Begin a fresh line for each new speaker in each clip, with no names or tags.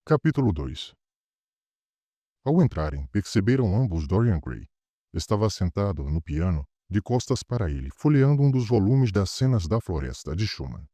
Capítulo 2. Ao entrarem, perceberam ambos Dorian Gray. Estava sentado no piano, de costas para ele, folheando um dos volumes das Cenas da Floresta, de Schumann.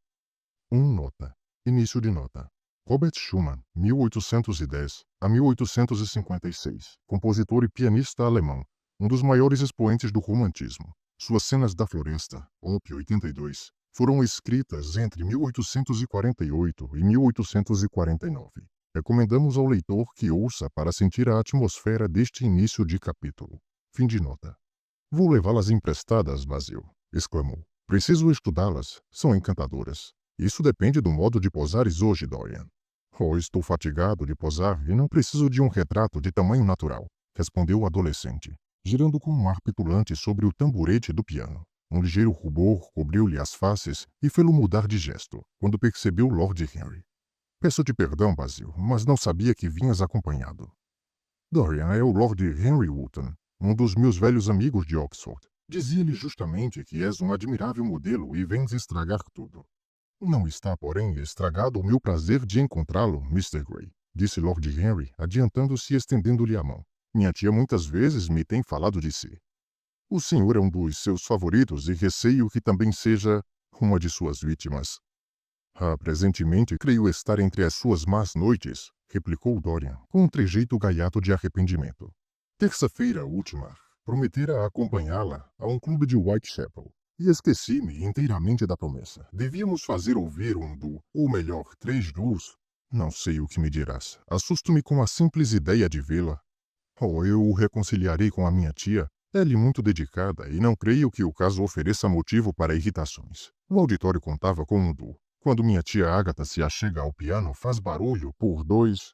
Nota. Início de nota. Robert Schumann, 1810 a 1856, compositor e pianista alemão, um dos maiores expoentes do romantismo. Suas Cenas da Floresta, Op. 82, foram escritas entre 1848 e 1849. Recomendamos ao leitor que ouça para sentir a atmosfera deste início de capítulo. Fim de nota. Vou levá-las emprestadas, Basil, exclamou. Preciso estudá-las. São encantadoras. Isso depende do modo de posares hoje, Dorian. Oh, estou fatigado de posar e não preciso de um retrato de tamanho natural, respondeu o adolescente, girando com um ar petulante sobre o tamborete do piano. Um ligeiro rubor cobriu-lhe as faces e fê-lo mudar de gesto, quando percebeu Lord Henry. Peço-te perdão, Basil, mas não sabia que vinhas acompanhado. Dorian é o Lord Henry Wotton, um dos meus velhos amigos de Oxford. Dizia-lhe justamente que és um admirável modelo e vens estragar tudo. Não está, porém, estragado o meu prazer de encontrá-lo, Mr. Gray, disse Lord Henry, adiantando-se e estendendo-lhe a mão. Minha tia muitas vezes me tem falado de si. O senhor é um dos seus favoritos e receio que também seja uma de suas vítimas. Presentemente creio estar entre as suas más noites, replicou Dorian, com um trejeito gaiato de arrependimento. Terça-feira última, prometera acompanhá-la a um clube de Whitechapel, e esqueci-me inteiramente da promessa. Devíamos fazer ouvir um duo, ou melhor, 3 duos. Não sei o que me dirás. Assusto-me com a simples ideia de vê-la. Eu o reconciliarei com a minha tia. É-lhe muito dedicada e não creio que o caso ofereça motivo para irritações. O auditório contava com um duo. Quando minha tia Agatha se achega ao piano, faz barulho por 2.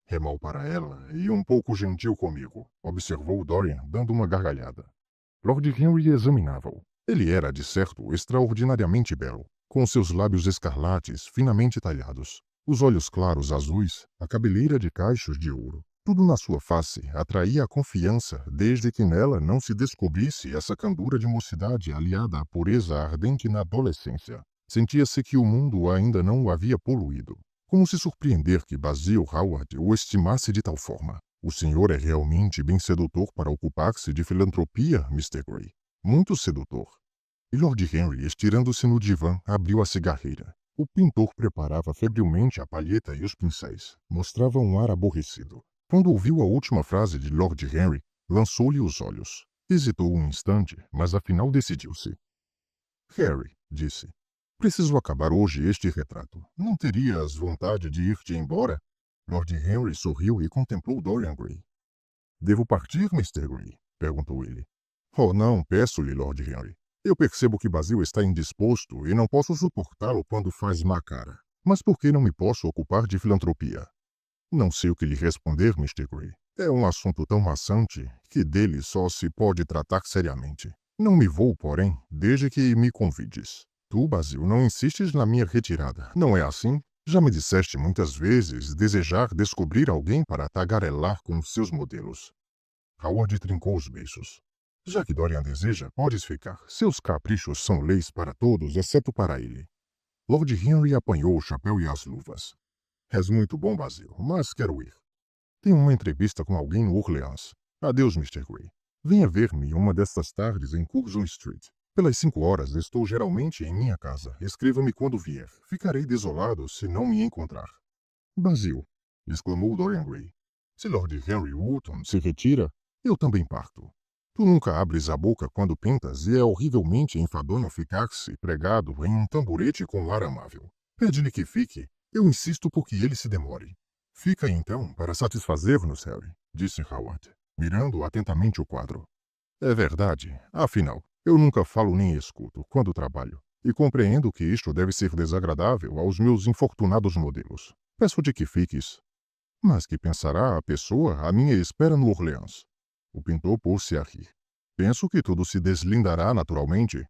É mal para ela e um pouco gentil comigo, observou Dorian, dando uma gargalhada. Lord Henry examinava-o. Ele era, de certo, extraordinariamente belo, com seus lábios escarlates finamente talhados, os olhos claros azuis, a cabeleira de cachos de ouro. Tudo na sua face atraía a confiança, desde que nela não se descobrisse essa candura de mocidade aliada à pureza ardente na adolescência. Sentia-se que o mundo ainda não o havia poluído. Como se surpreender que Basil Hallward o estimasse de tal forma? O senhor é realmente bem sedutor para ocupar-se de filantropia, Mr. Gray. Muito sedutor. E Lord Henry, estirando-se no divã, abriu a cigarreira. O pintor preparava febrilmente a palheta e os pincéis. Mostrava um ar aborrecido. Quando ouviu a última frase de Lord Henry, lançou-lhe os olhos. Hesitou um instante, mas afinal decidiu-se. Harry, disse. Preciso acabar hoje este retrato. Não terias vontade de ir-te embora? Lord Henry sorriu e contemplou Dorian Gray. Devo partir, Mr. Gray? Perguntou ele. Oh, não, peço-lhe, Lord Henry. Eu percebo que Basil está indisposto e não posso suportá-lo quando faz má cara. Mas por que não me posso ocupar de filantropia? Não sei o que lhe responder, Mr. Gray. É um assunto tão maçante que dele só se pode tratar seriamente. Não me vou, porém, desde que me convides. Tu, Basil, não insistes na minha retirada, não é assim? Já me disseste muitas vezes desejar descobrir alguém para tagarelar com os seus modelos. Howard trincou os beiços. Já que Dorian deseja, podes ficar. Seus caprichos são leis para todos, exceto para ele. Lord Henry apanhou o chapéu e as luvas. És muito bom, Basil, mas quero ir. Tenho uma entrevista com alguém no Orleans. Adeus, Mr. Gray. Venha ver-me uma destas tardes em Curzon Street. Pelas 5 horas estou geralmente em minha casa. Escreva-me quando vier. Ficarei desolado se não me encontrar. Basil, exclamou Dorian Gray. Se Lord Henry Wotton se retira, eu também parto. Tu nunca abres a boca quando pintas e é horrivelmente enfadonho ficar-se pregado em um tamborete com ar amável. Pede-lhe que fique. Eu insisto por que ele se demore. Fica então para satisfazer-nos, Harry, disse Howard, mirando atentamente o quadro. É verdade. Afinal, eu nunca falo nem escuto quando trabalho, e compreendo que isto deve ser desagradável aos meus infortunados modelos. Peço-te que fiques. Mas que pensará a pessoa à minha espera no Orleans? O pintor pôs-se a rir. Penso que tudo se deslindará naturalmente.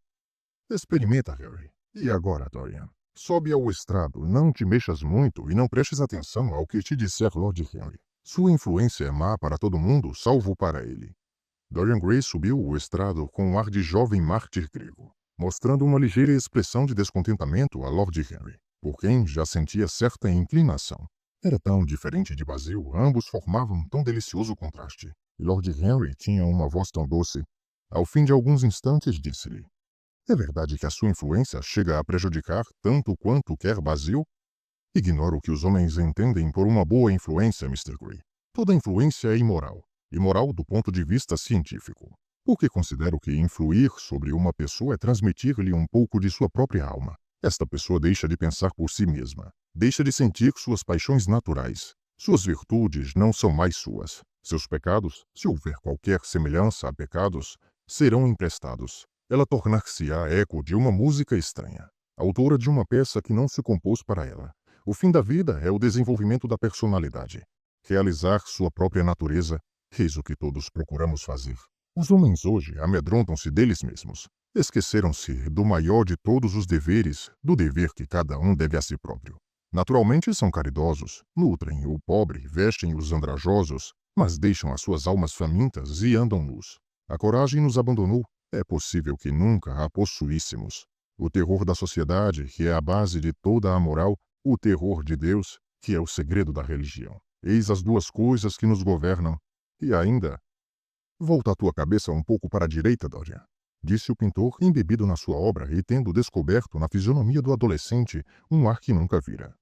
Experimenta, Harry. E agora, Dorian? Sobe ao estrado, não te mexas muito e não prestes atenção ao que te disser Lord Henry. Sua influência é má para todo mundo, salvo para ele. Dorian Gray subiu o estrado com um ar de jovem mártir grego, mostrando uma ligeira expressão de descontentamento a Lord Henry, por quem já sentia certa inclinação. Era tão diferente de Basil, ambos formavam tão delicioso contraste. E Lord Henry tinha uma voz tão doce. Ao fim de alguns instantes, disse-lhe: É verdade que a sua influência chega a prejudicar tanto quanto quer Basil? Ignoro o que os homens entendem por uma boa influência, Mr. Grey. Toda influência é imoral. Imoral do ponto de vista científico. Porque considero que influir sobre uma pessoa é transmitir-lhe um pouco de sua própria alma. Esta pessoa deixa de pensar por si mesma. Deixa de sentir suas paixões naturais. Suas virtudes não são mais suas. Seus pecados, se houver qualquer semelhança a pecados, serão emprestados. Ela tornar-se-á eco de uma música estranha, autora de uma peça que não se compôs para ela. O fim da vida é o desenvolvimento da personalidade. Realizar sua própria natureza, eis o que todos procuramos fazer. Os homens hoje amedrontam-se deles mesmos. Esqueceram-se do maior de todos os deveres, do dever que cada um deve a si próprio. Naturalmente são caridosos, nutrem o pobre, vestem os andrajosos, mas deixam as suas almas famintas e andam nus. A coragem nos abandonou. É possível que nunca a possuíssemos. O terror da sociedade, que é a base de toda a moral, o terror de Deus, que é o segredo da religião. Eis as duas coisas que nos governam. E ainda... Volta a tua cabeça um pouco para a direita, Dorian, disse o pintor, embebido na sua obra e tendo descoberto na fisionomia do adolescente um ar que nunca vira.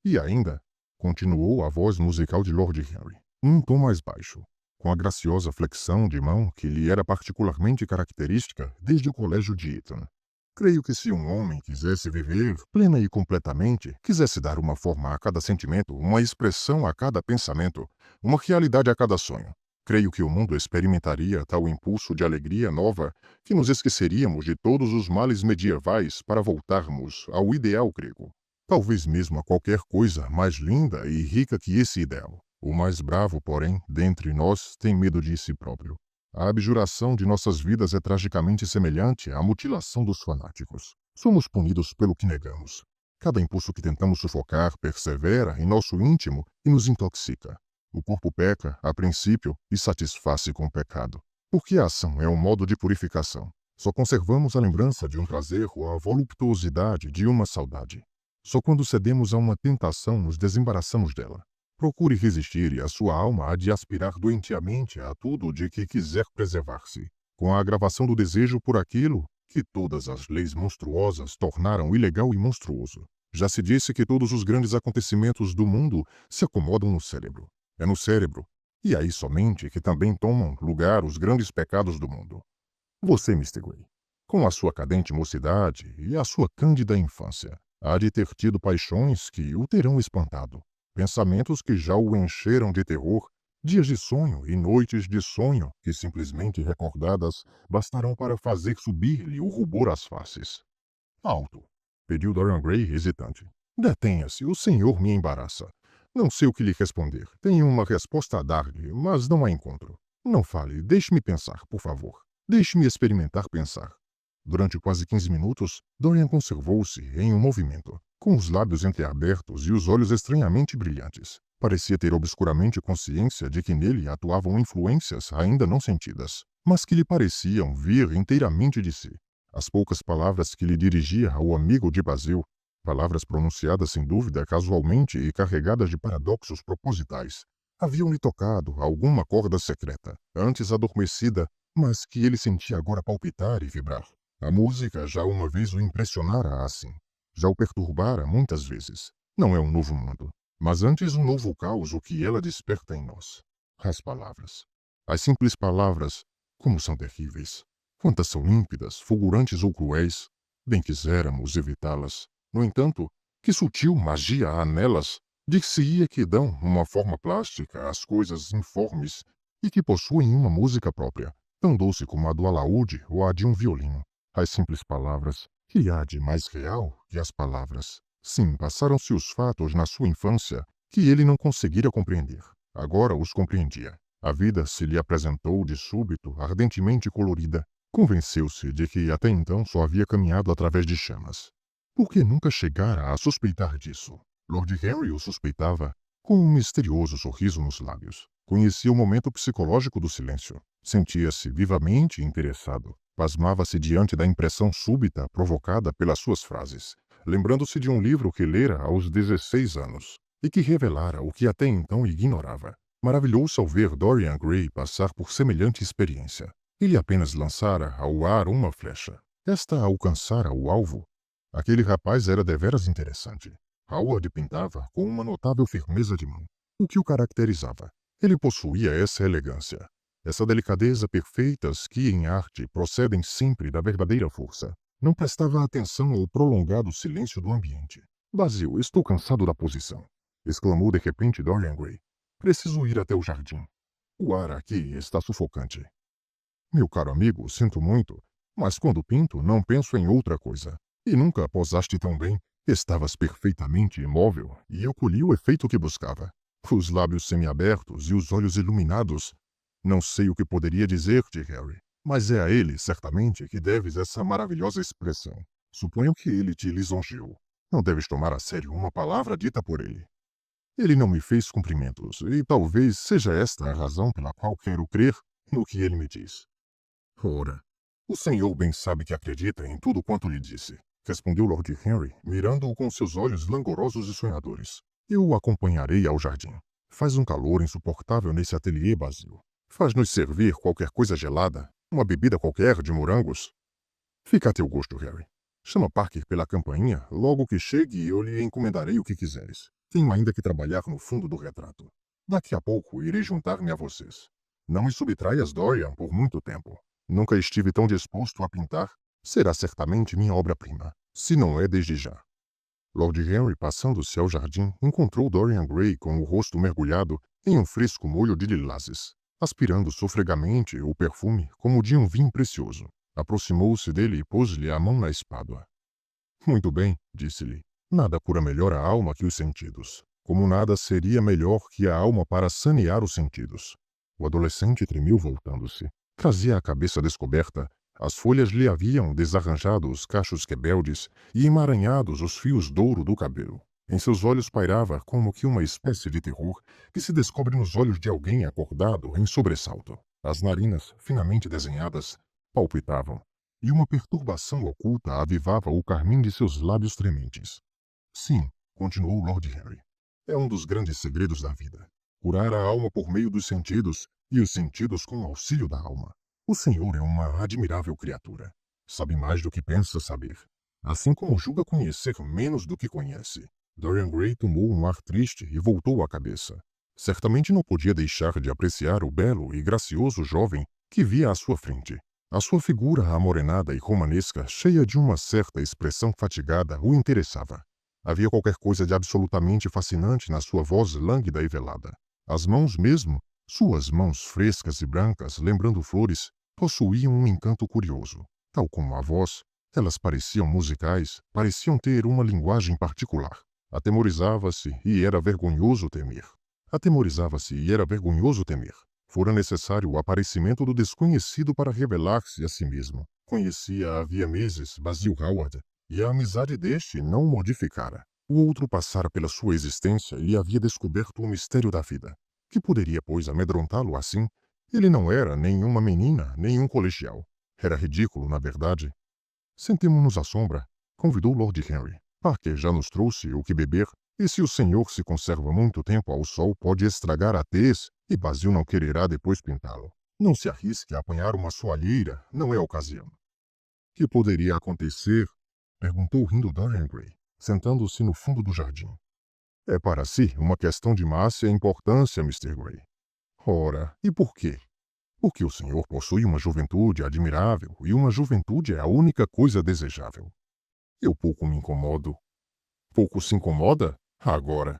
E ainda, continuou a voz musical de Lord Henry, um tom mais baixo, com a graciosa flexão de mão que lhe era particularmente característica desde o colégio de Eton. Creio que se um homem quisesse viver plena e completamente, quisesse dar uma forma a cada sentimento, uma expressão a cada pensamento, uma realidade a cada sonho, creio que o mundo experimentaria tal impulso de alegria nova que nos esqueceríamos de todos os males medievais para voltarmos ao ideal grego. Talvez mesmo a qualquer coisa mais linda e rica que esse ideal. O mais bravo, porém, dentre nós tem medo de si próprio. A abjuração de nossas vidas é tragicamente semelhante à mutilação dos fanáticos. Somos punidos pelo que negamos. Cada impulso que tentamos sufocar persevera em nosso íntimo e nos intoxica. O corpo peca, a princípio, e satisfaz-se com o pecado. Porque a ação é um modo de purificação. Só conservamos a lembrança de um prazer ou a voluptuosidade de uma saudade. Só quando cedemos a uma tentação nos desembaraçamos dela. Procure resistir e a sua alma há de aspirar doentiamente a tudo de que quiser preservar-se, com a agravação do desejo por aquilo que todas as leis monstruosas tornaram ilegal e monstruoso. Já se disse que todos os grandes acontecimentos do mundo se acomodam no cérebro. É no cérebro, e aí somente que também tomam lugar os grandes pecados do mundo. Você, Mr. Grey, com a sua cadente mocidade e a sua cândida infância, há de ter tido paixões que o terão espantado. Pensamentos que já o encheram de terror, dias de sonho e noites de sonho que, simplesmente recordadas, bastarão para fazer subir-lhe o rubor às faces. Alto, pediu Dorian Gray, hesitante. Detenha-se, o senhor me embaraça. Não sei o que lhe responder. Tenho uma resposta a dar-lhe, mas não a encontro. Não fale, deixe-me pensar, por favor. Deixe-me experimentar pensar. Durante quase 15 minutos, Dorian conservou-se em um movimento, com os lábios entreabertos e os olhos estranhamente brilhantes. Parecia ter obscuramente consciência de que nele atuavam influências ainda não sentidas, mas que lhe pareciam vir inteiramente de si. As poucas palavras que lhe dirigia ao amigo de Basil, palavras pronunciadas sem dúvida casualmente e carregadas de paradoxos propositais, haviam-lhe tocado alguma corda secreta, antes adormecida, mas que ele sentia agora palpitar e vibrar. A música já uma vez o impressionara assim. Já o perturbara muitas vezes. Não é um novo mundo, mas antes um novo caos o que ela desperta em nós. As palavras. As simples palavras, como são terríveis. Quantas são límpidas, fulgurantes ou cruéis. Bem quiséramos evitá-las. No entanto, que sutil magia há nelas. Dir-se-ia que dão uma forma plástica às coisas informes e que possuem uma música própria, tão doce como a do alaúde ou a de um violino. As simples palavras, que há de mais real que as palavras? Sim, passaram-se os fatos na sua infância que ele não conseguira compreender. Agora os compreendia. A vida se lhe apresentou de súbito, ardentemente colorida. Convenceu-se de que até então só havia caminhado através de chamas. Por que nunca chegara a suspeitar disso? Lord Henry o suspeitava, com um misterioso sorriso nos lábios. Conhecia o momento psicológico do silêncio. Sentia-se vivamente interessado. Pasmava-se diante da impressão súbita provocada pelas suas frases, lembrando-se de um livro que lera aos 16 anos, e que revelara o que até então ignorava. Maravilhou-se ao ver Dorian Gray passar por semelhante experiência. Ele apenas lançara ao ar uma flecha. Esta alcançara o alvo. Aquele rapaz era deveras interessante. Howard pintava com uma notável firmeza de mão, o que o caracterizava. Ele possuía essa elegância, essa delicadeza perfeitas que, em arte, procedem sempre da verdadeira força. Não prestava atenção ao prolongado silêncio do ambiente. Basil, estou cansado da posição, exclamou de repente Dorian Gray. Preciso ir até o jardim. O ar aqui está sufocante. Meu caro amigo, sinto muito, mas quando pinto não penso em outra coisa. E nunca posaste tão bem. Estavas perfeitamente imóvel e eu colhi o efeito que buscava. Os lábios semiabertos e os olhos iluminados. Não sei o que poderia dizer-te, Harry, mas é a ele, certamente, que deves essa maravilhosa expressão. Suponho que ele te lisonjeou. Não deves tomar a sério uma palavra dita por ele. Ele não me fez cumprimentos, e talvez seja esta a razão pela qual quero crer no que ele me diz. Ora, o senhor bem sabe que acredita em tudo quanto lhe disse, respondeu Lord Henry, mirando-o com seus olhos langorosos e sonhadores. Eu o acompanharei ao jardim. Faz um calor insuportável nesse ateliê, Basil. Faz-nos servir qualquer coisa gelada, uma bebida qualquer de morangos. Fica a teu gosto, Harry. Chama Parker pela campainha, logo que chegue eu lhe encomendarei o que quiseres. Tenho ainda que trabalhar no fundo do retrato. Daqui a pouco irei juntar-me a vocês. Não me subtraias, Dorian, por muito tempo. Nunca estive tão disposto a pintar. Será certamente minha obra-prima, se não é desde já. Lord Henry, passando-se ao jardim, encontrou Dorian Gray com o rosto mergulhado em um fresco molho de lilazes, aspirando sofregamente o perfume como de um vinho precioso. Aproximou-se dele e pôs-lhe a mão na espádua. Muito bem, disse-lhe. Nada cura melhor a alma que os sentidos, como nada seria melhor que a alma para sanear os sentidos. O adolescente tremeu voltando-se. Trazia a cabeça descoberta. As folhas lhe haviam desarranjado os cachos rebeldes e emaranhados os fios de ouro do cabelo. Em seus olhos pairava como que uma espécie de terror que se descobre nos olhos de alguém acordado em sobressalto. As narinas, finamente desenhadas, palpitavam, e uma perturbação oculta avivava o carmim de seus lábios trementes. Sim, continuou Lord Henry, é um dos grandes segredos da vida. Curar a alma por meio dos sentidos e os sentidos com o auxílio da alma. O senhor é uma admirável criatura. Sabe mais do que pensa saber. Assim como julga conhecer menos do que conhece. Dorian Gray tomou um ar triste e voltou a cabeça. Certamente não podia deixar de apreciar o belo e gracioso jovem que via à sua frente. A sua figura amorenada e romanesca, cheia de uma certa expressão fatigada, o interessava. Havia qualquer coisa de absolutamente fascinante na sua voz lânguida e velada. As mãos mesmo, suas mãos frescas e brancas, lembrando flores, possuíam um encanto curioso. Tal como a voz, elas pareciam musicais, pareciam ter uma linguagem particular. Atemorizava-se e era vergonhoso temer. Atemorizava-se e era vergonhoso temer. Fora necessário o aparecimento do desconhecido para revelar-se a si mesmo. Conhecia havia meses Basil Hallward, e a amizade deste não o modificara. O outro passara pela sua existência e havia descoberto o mistério da vida. Que poderia, pois, amedrontá-lo assim? Ele não era nem uma menina, nem um colegial. Era ridículo, na verdade. Sentemo-nos à sombra, convidou Lord Henry. Parker já nos trouxe o que beber, e se o senhor se conserva muito tempo ao sol, pode estragar a tez, e Basil não quererá depois pintá-lo. Não se arrisque a apanhar uma soalheira, não é a ocasião. Que poderia acontecer? Perguntou rindo Dorian Gray, sentando-se no fundo do jardim. É para si uma questão de massa e importância, Mr. Gray. Ora, e por quê? Porque o senhor possui uma juventude admirável e uma juventude é a única coisa desejável. Eu pouco me incomodo. Pouco se incomoda? Agora.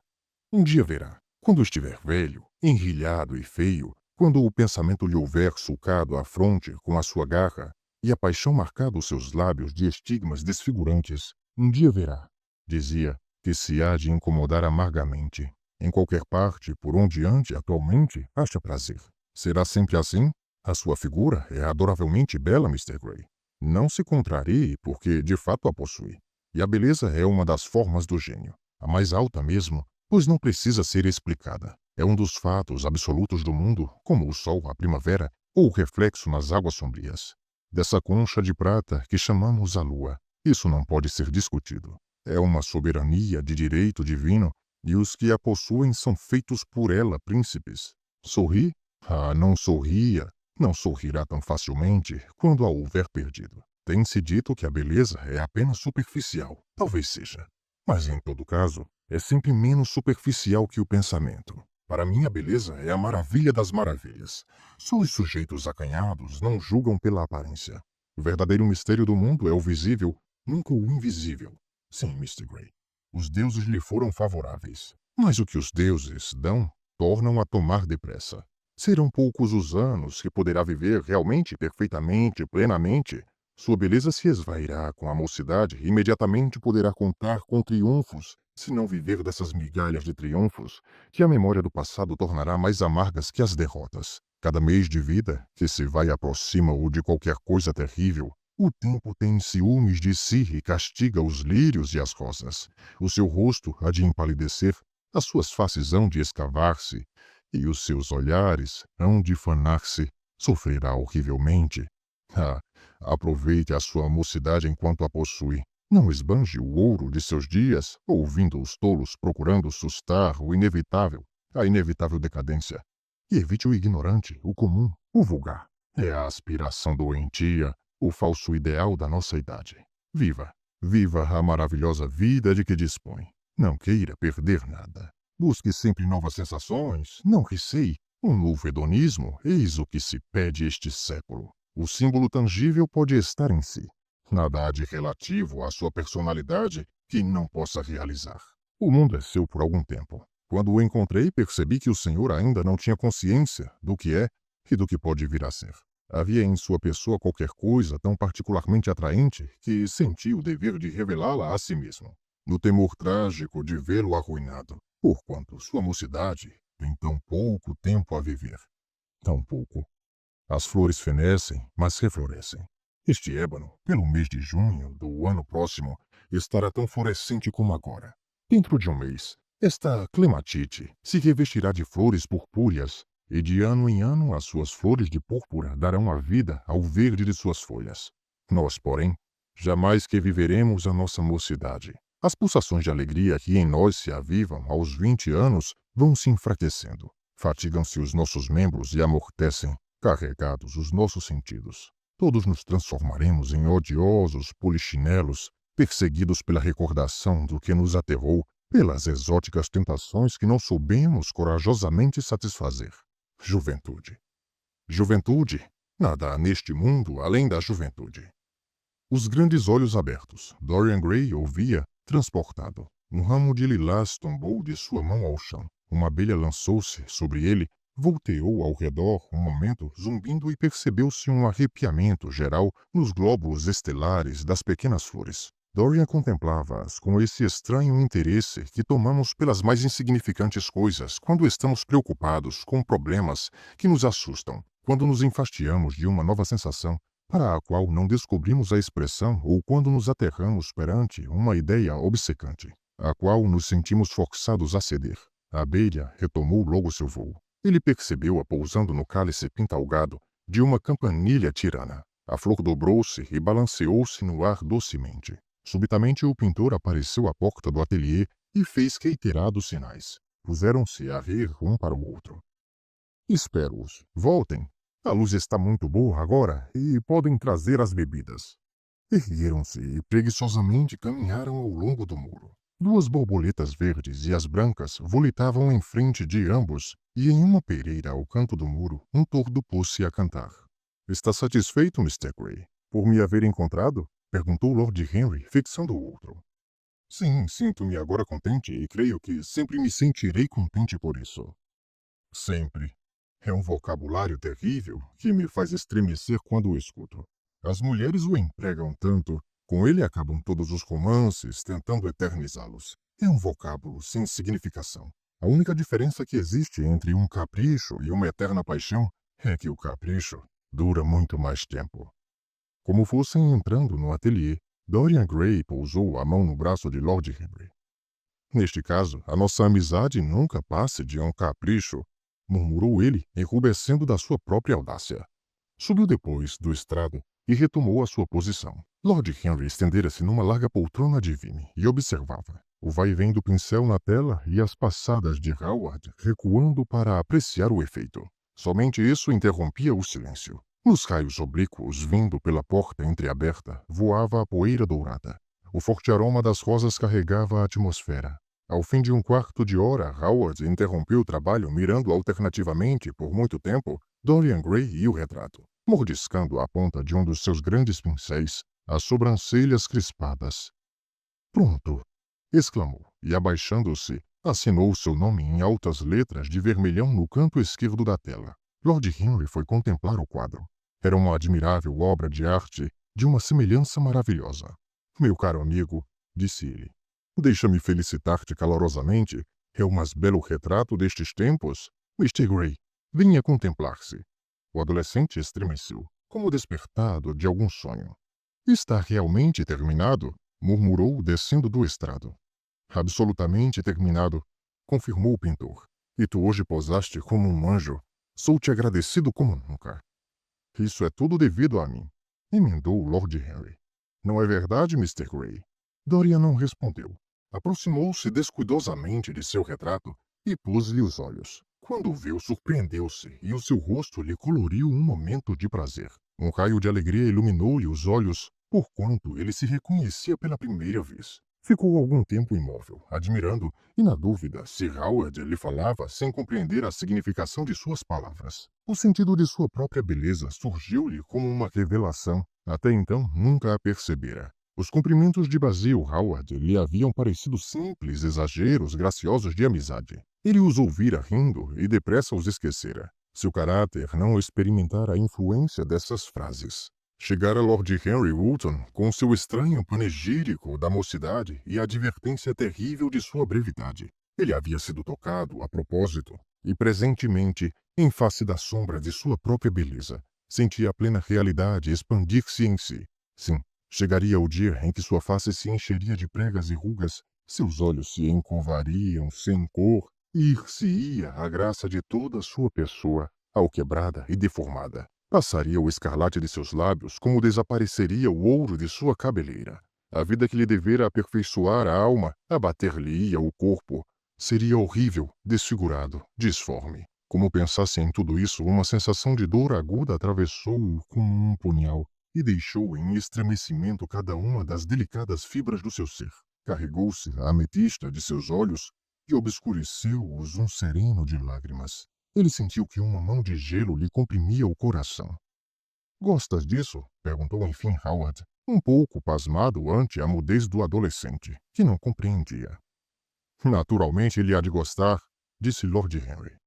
Um dia verá, quando estiver velho, enrilhado e feio, quando o pensamento lhe houver sulcado a fronte com a sua garra e a paixão marcado os seus lábios de estigmas desfigurantes, um dia verá, dizia, que se há de incomodar amargamente. Em qualquer parte por onde ande atualmente, acha prazer. Será sempre assim? A sua figura é adoravelmente bela, Mr. Gray. Não se contrarie, porque de fato a possui. E a beleza é uma das formas do gênio. A mais alta mesmo, pois não precisa ser explicada. É um dos fatos absolutos do mundo, como o sol, a primavera, ou o reflexo nas águas sombrias. Dessa concha de prata que chamamos a lua. Isso não pode ser discutido. É uma soberania de direito divino, e os que a possuem são feitos por ela príncipes. Sorri? Ah, não sorria. Não sorrirá tão facilmente quando a houver perdido. Tem-se dito que a beleza é apenas superficial. Talvez seja. Mas em todo caso, é sempre menos superficial que o pensamento. Para mim, a beleza é a maravilha das maravilhas. Só os sujeitos acanhados não julgam pela aparência. O verdadeiro mistério do mundo é o visível, nunca o invisível. Sim, Mr. Gray. Os deuses lhe foram favoráveis. Mas o que os deuses dão, tornam a tomar depressa. Serão poucos os anos que poderá viver realmente, perfeitamente, plenamente. Sua beleza se esvairá com a mocidade e imediatamente poderá contar com triunfos, se não viver dessas migalhas de triunfos, que a memória do passado tornará mais amargas que as derrotas. Cada mês de vida que se vai aproxima-o de qualquer coisa terrível, o tempo tem ciúmes de si e castiga os lírios e as rosas. O seu rosto há de empalidecer, as suas faces hão de escavar-se, e os seus olhares hão de fanar-se. Sofrerá horrivelmente. Ah, aproveite a sua mocidade enquanto a possui. Não esbanje o ouro de seus dias, ouvindo os tolos procurando sustar a inevitável decadência. E evite o ignorante, o comum, o vulgar. É a aspiração doentia, o falso ideal da nossa idade. Viva, viva a maravilhosa vida de que dispõe. Não queira perder nada. Busque sempre novas sensações, não receie. Um novo hedonismo, eis o que se pede este século. O símbolo tangível pode estar em si. Nada há de relativo à sua personalidade que não possa realizar. O mundo é seu por algum tempo. Quando o encontrei, percebi que o senhor ainda não tinha consciência do que é e do que pode vir a ser. Havia em sua pessoa qualquer coisa tão particularmente atraente que senti o dever de revelá-la a si mesmo, no temor trágico de vê-lo arruinado, porquanto sua mocidade tem tão pouco tempo a viver. Tão pouco. As flores fenecem, mas reflorescem. Este ébano, pelo mês de junho do ano próximo, estará tão florescente como agora. Dentro de um mês, esta clematite se revestirá de flores purpúreas, e de ano em ano as suas flores de púrpura darão a vida ao verde de suas folhas. Nós, porém, jamais que viveremos a nossa mocidade. As pulsações de alegria que em nós se avivam aos 20 anos vão se enfraquecendo. Fatigam-se os nossos membros e amortecem, carregados os nossos sentidos. Todos nos transformaremos em odiosos polichinelos, perseguidos pela recordação do que nos aterrou, pelas exóticas tentações que não soubemos corajosamente satisfazer. Juventude. Juventude. Nada há neste mundo além da juventude. Os grandes olhos abertos, Dorian Gray ouvia, transportado. Um ramo de lilás tombou de sua mão ao chão. Uma abelha lançou-se sobre ele, volteou ao redor um momento, zumbindo, e percebeu-se um arrepiamento geral nos glóbulos estelares das pequenas flores. Dorian contemplava-as com esse estranho interesse que tomamos pelas mais insignificantes coisas quando estamos preocupados com problemas que nos assustam, quando nos enfastiamos de uma nova sensação para a qual não descobrimos a expressão, ou quando nos aterramos perante uma ideia obcecante, a qual nos sentimos forçados a ceder. A abelha retomou logo seu voo. Ele percebeu-a pousando no cálice pintalgado de uma campanilha tirana. A flor dobrou-se e balanceou-se no ar docemente. Subitamente o pintor apareceu à porta do ateliê e fez reiterados sinais. Puseram-se a rir um para o outro. Espero-os. Voltem. A luz está muito boa agora e podem trazer as bebidas. Ergueram-se e preguiçosamente caminharam ao longo do muro. Duas borboletas verdes e as brancas volitavam em frente de ambos, e em uma pereira ao canto do muro, um tordo pôs-se a cantar. Está satisfeito, Mr. Gray, por me haver encontrado? Perguntou Lord Henry, fixando o outro. Sim, sinto-me agora contente e creio que sempre me sentirei contente por isso. Sempre. É um vocabulário terrível que me faz estremecer quando o escuto. As mulheres o empregam tanto, com ele acabam todos os romances, tentando eternizá-los. É um vocábulo sem significação. A única diferença que existe entre um capricho e uma eterna paixão é que o capricho dura muito mais tempo. Como fossem entrando no ateliê, Dorian Gray pousou a mão no braço de Lord Henry. Neste caso, a nossa amizade nunca passe de um capricho, murmurou ele, enrubescendo da sua própria audácia. Subiu depois do estrado e retomou a sua posição. Lord Henry estendera-se numa larga poltrona de vime e observava o vai-vem do pincel na tela e as passadas de Howard recuando para apreciar o efeito. Somente isso interrompia o silêncio. Nos raios oblíquos, vindo pela porta entreaberta, voava a poeira dourada. O forte aroma das rosas carregava a atmosfera. Ao fim de um quarto de hora, Howard interrompeu o trabalho mirando alternativamente, por muito tempo, Dorian Gray e o retrato, mordiscando a ponta de um dos seus grandes pincéis, as sobrancelhas crispadas. "Pronto!" exclamou, e abaixando-se, assinou seu nome em altas letras de vermelhão no canto esquerdo da tela. Lord Henry foi contemplar o quadro. Era uma admirável obra de arte, de uma semelhança maravilhosa. "Meu caro amigo", disse ele, "deixa-me felicitar-te calorosamente. É o mais belo retrato destes tempos. Mr. Gray, venha contemplar-se." O adolescente estremeceu, como despertado de algum sonho. "Está realmente terminado?" murmurou, descendo do estrado. "Absolutamente terminado", confirmou o pintor. "E tu hoje posaste como um anjo. Sou-te agradecido como nunca." "Isso é tudo devido a mim", emendou Lord Henry. "Não é verdade, Mr. Gray?" Dorian não respondeu. Aproximou-se descuidosamente de seu retrato e pôs-lhe os olhos. Quando o viu, surpreendeu-se e o seu rosto lhe coloriu um momento de prazer. Um raio de alegria iluminou-lhe os olhos, porquanto ele se reconhecia pela primeira vez. Ficou algum tempo imóvel, admirando, e na dúvida se Howard lhe falava sem compreender a significação de suas palavras. O sentido de sua própria beleza surgiu-lhe como uma revelação. Até então nunca a percebera. Os cumprimentos de Basil Howard lhe haviam parecido simples exageros graciosos de amizade. Ele os ouvira rindo e depressa os esquecera. Seu caráter não experimentara a influência dessas frases. Chegara Lord Henry Wotton com seu estranho panegírico da mocidade e a advertência terrível de sua brevidade. Ele havia sido tocado, a propósito, e presentemente, em face da sombra de sua própria beleza, sentia a plena realidade expandir-se em si. Sim, chegaria o dia em que sua face se encheria de pregas e rugas, seus olhos se encovariam sem cor, e ir-se-ia a graça de toda a sua pessoa, alquebrada e deformada. Passaria o escarlate de seus lábios como desapareceria o ouro de sua cabeleira. A vida que lhe devera aperfeiçoar a alma, abater-lhe-ia o corpo. Seria horrível, desfigurado, disforme. Como pensasse em tudo isso, uma sensação de dor aguda atravessou-o como um punhal e deixou em estremecimento cada uma das delicadas fibras do seu ser. Carregou-se a ametista de seus olhos e obscureceu-os um sereno de lágrimas. Ele sentiu que uma mão de gelo lhe comprimia o coração. "Gostas disso?" perguntou enfim Howard, um pouco pasmado ante a mudez do adolescente, que não compreendia. "Naturalmente ele há de gostar", disse Lord Henry.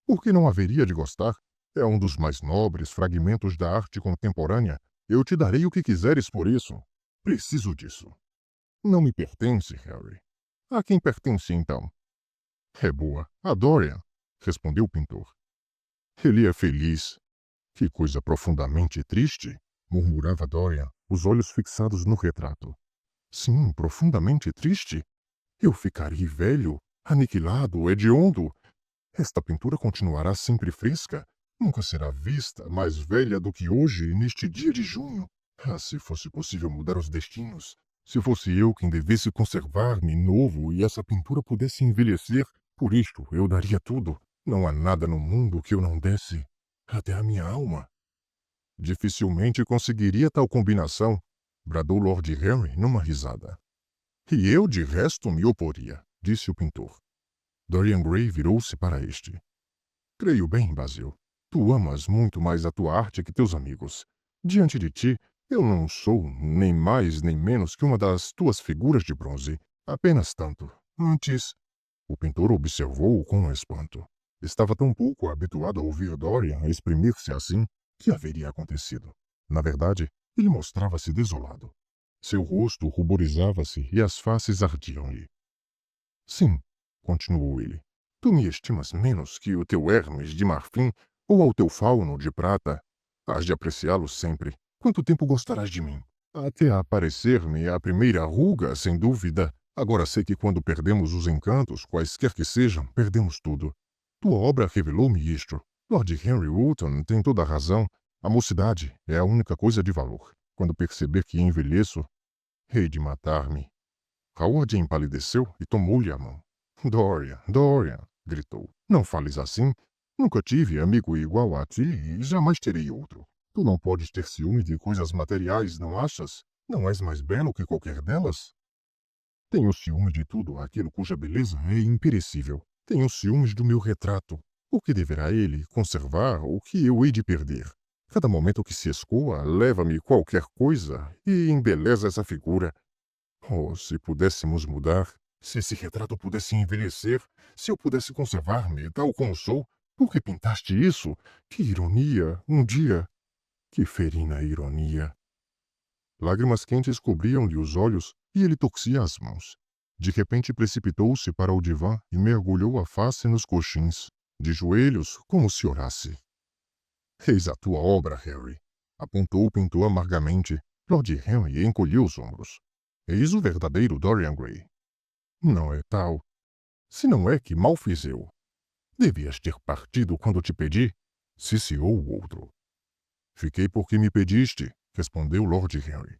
"Por que não haveria de gostar? É um dos mais nobres fragmentos da arte contemporânea. Eu te darei o que quiseres por isso. Preciso disso." "Não me pertence, Harry." "A quem pertence então?" "É boa. A Dorian", respondeu o pintor. "Ele é feliz." "Que coisa profundamente triste", murmurava Dorian, os olhos fixados no retrato. "Sim, profundamente triste. Eu ficarei velho, aniquilado, hediondo. Esta pintura continuará sempre fresca. Nunca será vista mais velha do que hoje, neste dia de junho. Ah, se fosse possível mudar os destinos. Se fosse eu quem devesse conservar-me novo e essa pintura pudesse envelhecer, por isto eu daria tudo. Não há nada no mundo que eu não desse, até a minha alma." "Dificilmente conseguiria tal combinação", bradou Lord Henry numa risada. "E eu, de resto, me oporia", disse o pintor. Dorian Gray virou-se para este. "Creio bem, Basil. Tu amas muito mais a tua arte que teus amigos. Diante de ti, eu não sou nem mais nem menos que uma das tuas figuras de bronze. Apenas tanto. Antes..." O pintor observou-o com espanto. Estava tão pouco habituado a ouvir Dorian exprimir-se assim, que haveria acontecido. Na verdade, ele mostrava-se desolado. Seu rosto ruborizava-se e as faces ardiam-lhe. "Sim", continuou ele, "tu me estimas menos que o teu Hermes de marfim ou ao teu fauno de prata. Hás de apreciá-lo sempre. Quanto tempo gostarás de mim? Até aparecer-me a primeira ruga, sem dúvida. Agora sei que quando perdemos os encantos, quaisquer que sejam, perdemos tudo. Tua obra revelou-me isto. Lord Henry Wotton tem toda a razão. A mocidade é a única coisa de valor. Quando perceber que envelheço, hei de matar-me. Howard empalideceu e tomou-lhe a mão. Dorian, Dorian, gritou. Não fales assim. Nunca tive amigo igual a ti e jamais terei outro. Tu não podes ter ciúme de coisas materiais, não achas? Não és mais belo que qualquer delas? Tenho ciúme de tudo aquilo cuja beleza é imperecível. Tenho ciúmes do meu retrato. O que deverá ele conservar, o que eu hei de perder? Cada momento que se escoa, leva-me qualquer coisa e embeleza essa figura. Oh, se pudéssemos mudar, se esse retrato pudesse envelhecer, se eu pudesse conservar-me tal como sou, por que pintaste isso? Que ironia, um dia. Que ferina ironia. Lágrimas quentes cobriam-lhe os olhos e ele torcia as mãos. De repente precipitou-se para o divã e mergulhou a face nos coxins, de joelhos, como se orasse. Eis a tua obra, Harry, apontou o pintor amargamente. Lord Henry encolheu os ombros. Eis o verdadeiro Dorian Gray. Não é tal. Se não é que mal fiz eu. Devias ter partido quando te pedi, ciciou o outro. Fiquei porque me pediste, respondeu Lord Henry.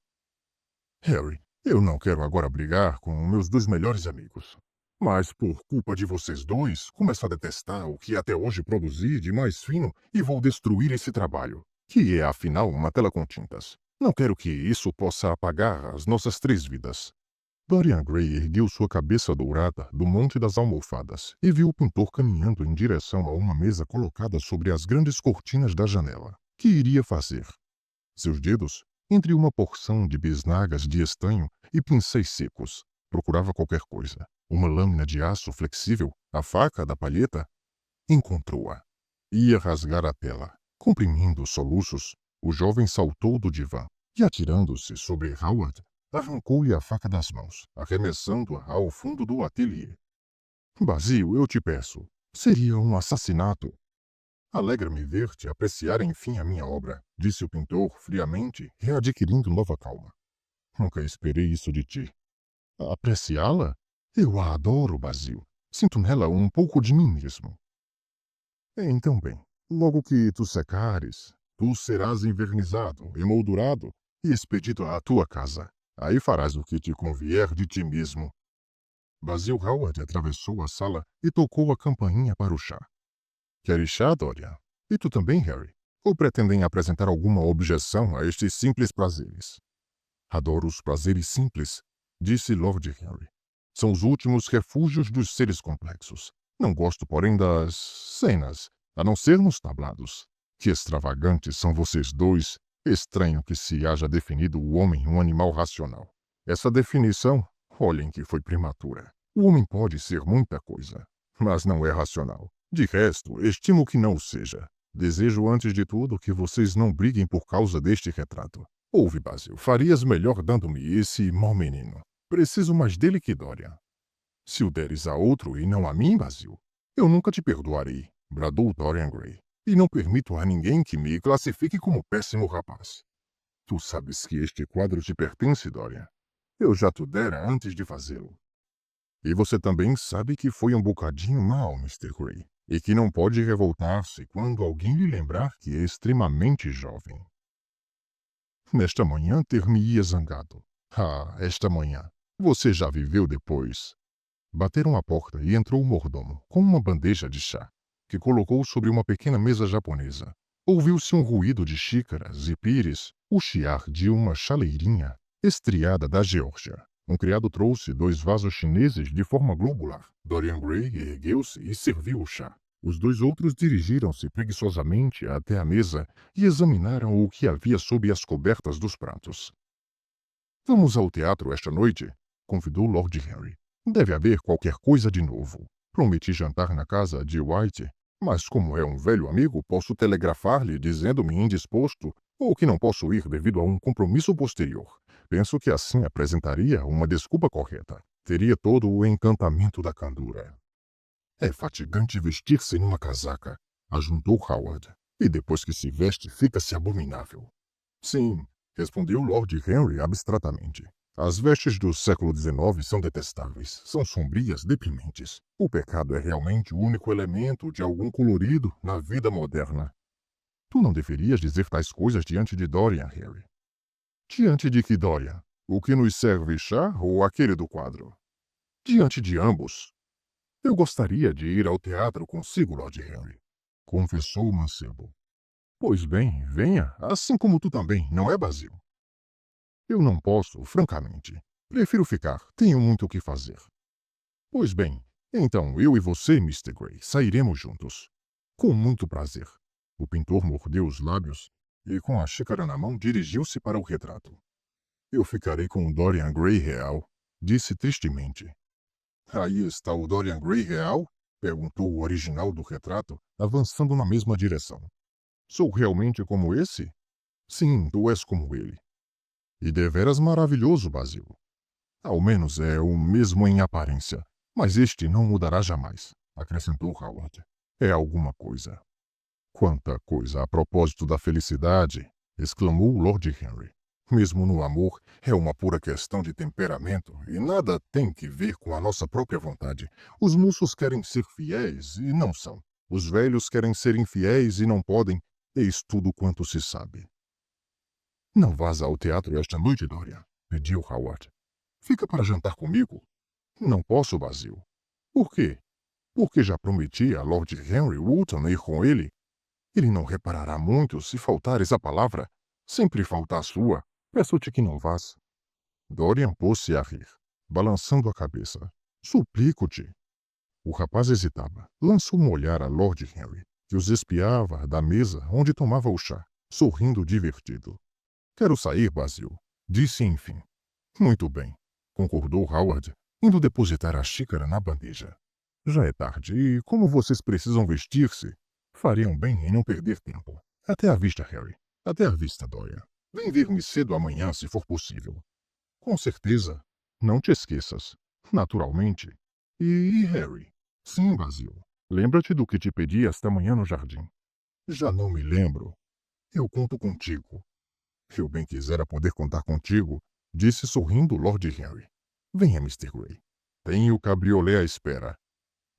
Harry, eu não quero agora brigar com meus dois melhores amigos. Mas por culpa de vocês dois, começo a detestar o que até hoje produzi de mais fino e vou destruir esse trabalho, que é afinal uma tela com tintas. Não quero que isso possa apagar as nossas 3 vidas. Dorian Gray ergueu sua cabeça dourada do monte das almofadas e viu o pintor caminhando em direção a uma mesa colocada sobre as grandes cortinas da janela. Que iria fazer? Seus dedos, entre uma porção de bisnagas de estanho e pincéis secos, procurava qualquer coisa. Uma lâmina de aço flexível, a faca da palheta. Encontrou-a. Ia rasgar a tela. Comprimindo soluços, o jovem saltou do divã e, atirando-se sobre Howard, arrancou-lhe a faca das mãos, arremessando-a ao fundo do ateliê. Basil, eu te peço, seria um assassinato. Alegra-me ver-te apreciar enfim a minha obra, disse o pintor friamente, readquirindo nova calma. Nunca esperei isso de ti. Apreciá-la? Eu a adoro, Basil. Sinto nela um pouco de mim mesmo. Então bem, logo que tu secares, tu serás envernizado, emoldurado e expedido à tua casa. Aí farás o que te convier de ti mesmo. Basil Howard atravessou a sala e tocou a campainha para o chá. Queres chá, Dorian? E tu também, Harry? Ou pretendem apresentar alguma objeção a estes simples prazeres? Adoro os prazeres simples, disse Lord Henry. São os últimos refúgios dos seres complexos. Não gosto, porém, das cenas, a não ser nos tablados. Que extravagantes são vocês dois. Estranho que se haja definido o homem um animal racional. Essa definição, olhem que foi prematura. O homem pode ser muita coisa, mas não é racional. De resto, estimo que não o seja. Desejo antes de tudo que vocês não briguem por causa deste retrato. Ouve, Basil, farias melhor dando-me esse mau menino. Preciso mais dele que Dorian. Se o deres a outro e não a mim, Basil, eu nunca te perdoarei, bradou Dorian Gray. E não permito a ninguém que me classifique como péssimo rapaz. Tu sabes que este quadro te pertence, Dorian. Eu já te dera antes de fazê-lo. E você também sabe que foi um bocadinho mal, Mr. Gray, e que não pode revoltar-se quando alguém lhe lembrar que é extremamente jovem. Nesta manhã ter-me-ia zangado. Ah, esta manhã. Você já viveu depois. Bateram à porta e entrou o mordomo, com uma bandeja de chá, que colocou sobre uma pequena mesa japonesa. Ouviu-se um ruído de xícaras e pires, o chiar de uma chaleirinha estriada da Geórgia. Um criado trouxe 2 vasos chineses de forma globular. Dorian Gray ergueu-se e serviu o chá. Os 2 outros dirigiram-se preguiçosamente até a mesa e examinaram o que havia sob as cobertas dos pratos. Vamos ao teatro esta noite? Convidou Lord Henry. Deve haver qualquer coisa de novo. Prometi jantar na casa de White, mas como é um velho amigo, posso telegrafar-lhe dizendo-me indisposto ou que não posso ir devido a um compromisso posterior. Penso que assim apresentaria uma desculpa correta. Teria todo o encantamento da candura. É fatigante vestir-se numa casaca, ajuntou Howard. E depois que se veste, fica-se abominável. Sim, respondeu Lord Henry abstratamente. As vestes do século XIX são detestáveis, são sombrias, deprimentes. O pecado é realmente o único elemento de algum colorido na vida moderna. Tu não deverias dizer tais coisas diante de Dorian, Harry. Diante de que Dorian? O que nos serve chá ou aquele do quadro? Diante de ambos. Eu gostaria de ir ao teatro consigo, Lord Henry, confessou o mancebo. Pois bem, venha, assim como tu também, não é, Basil? Eu não posso, francamente. Prefiro ficar, tenho muito o que fazer. Pois bem, então eu e você, Mr. Gray, sairemos juntos. Com muito prazer. O pintor mordeu os lábios e, com a xícara na mão, dirigiu-se para o retrato. Eu ficarei com o Dorian Gray real, disse tristemente. Aí está o Dorian Gray real? Perguntou o original do retrato, avançando na mesma direção. Sou realmente como esse? Sim, tu és como ele. E deveras maravilhoso, Basil. Ao menos é o mesmo em aparência, mas este não mudará jamais, acrescentou Howard. É alguma coisa. Quanta coisa a propósito da felicidade, exclamou Lord Henry. Mesmo no amor, é uma pura questão de temperamento e nada tem que ver com a nossa própria vontade. Os moços querem ser fiéis e não são. Os velhos querem ser infiéis e não podem. Eis tudo quanto se sabe. Não vás ao teatro esta noite, Dorian, pediu Howard. Fica para jantar comigo? Não posso, Basil. Por quê? Porque já prometi a Lord Henry Wotton ir com ele. Ele não reparará muito se faltares a palavra. Sempre falta a sua. Peço-te que não vás. Dorian pôs-se a rir, balançando a cabeça. Suplico-te. O rapaz hesitava. Lançou um olhar a Lord Henry, que os espiava da mesa onde tomava o chá, sorrindo divertido. Quero sair, Basil, disse enfim. Muito bem, concordou Howard, indo depositar a xícara na bandeja. Já é tarde e, como vocês precisam vestir-se, fariam bem em não perder tempo. Até à vista, Harry. Até à vista, Dorian. Vem ver-me cedo amanhã, se for possível. Com certeza. Não te esqueças. Naturalmente. E Harry? Sim, Basil. Lembra-te do que te pedi esta manhã no jardim. Já não me lembro. Eu conto contigo. Eu bem quisera poder contar contigo, disse sorrindo Lord Henry. Venha, Mr. Gray. Tenho o cabriolé à espera.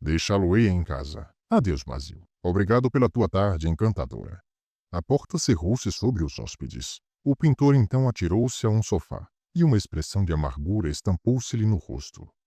Deixá-lo-ei em casa. Adeus, Basil. Obrigado pela tua tarde encantadora. A porta cerrou-se sobre os hóspedes. O pintor então atirou-se a um sofá, e uma expressão de amargura estampou-se-lhe no rosto.